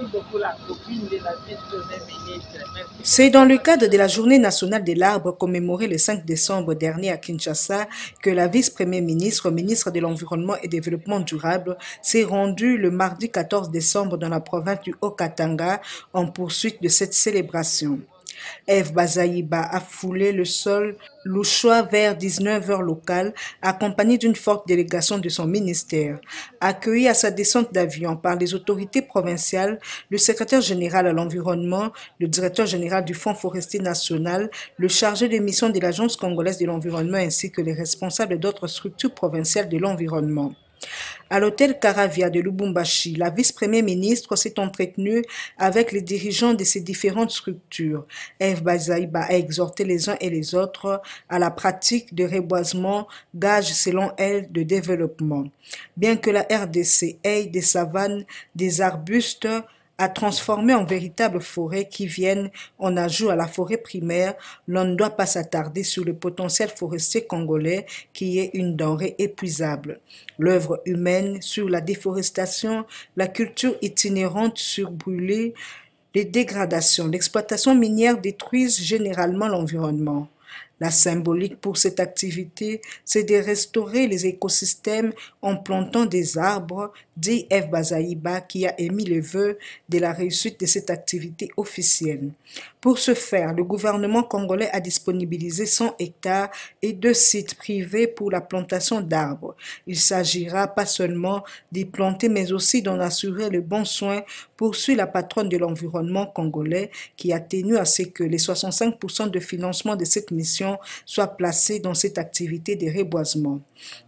beaucoup la copine de la vice-première ministre. Merci C'est beaucoup. dans le cadre de la Journée nationale de l'arbre commémorée le 5 décembre dernier à Kinshasa que la vice-première ministre, ministre de l'Environnement et Développement durable, s'est rendue le mardi 14 décembre dans la province du Haut-Katanga en poursuite de cette célébration. Eve Bazaïba a foulé le sol louchois vers 19 heures locales, accompagnée d'une forte délégation de son ministère. Accueillie à sa descente d'avion par les autorités provinciales, le secrétaire général à l'environnement, le directeur général du Fonds forestier national, le chargé de mission de l'Agence congolaise de l'environnement ainsi que les responsables d'autres structures provinciales de l'environnement. À l'hôtel Caravia de Lubumbashi, la vice-première ministre s'est entretenue avec les dirigeants de ces différentes structures. Eve Bazaïba a exhorté les uns et les autres à la pratique de reboisement, gage selon elle de développement. Bien que la RDC ait des savanes, des arbustes, à transformer en véritables forêts qui viennent en ajout à la forêt primaire, l'on ne doit pas s'attarder sur le potentiel forestier congolais qui est une denrée épuisable. L'œuvre humaine sur la déforestation, la culture itinérante surbrûlée, les dégradations, l'exploitation minière détruisent généralement l'environnement. La symbolique pour cette activité, c'est de restaurer les écosystèmes en plantant des arbres, dit Eve Bazaïba, qui a émis le vœu de la réussite de cette activité officielle. Pour ce faire, le gouvernement congolais a disponibilisé 100 hectares et 2 sites privés pour la plantation d'arbres. Il s'agira pas seulement d'y planter, mais aussi d'en assurer le bon soin, poursuit la patronne de l'environnement congolais, qui a tenu à ce que les 65% de financement de cette mission soient placés dans cette activité de reboisement.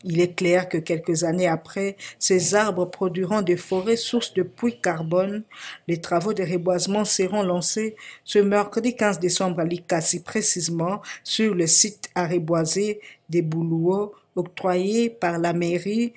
Il est clair que quelques années après, ces arbres produiront des forêts sources de puits carbone. Les travaux de reboisement seront lancés ce mercredi 15 décembre à Likasi, précisément sur le site à reboiser des Boulouos octroyé par la mairie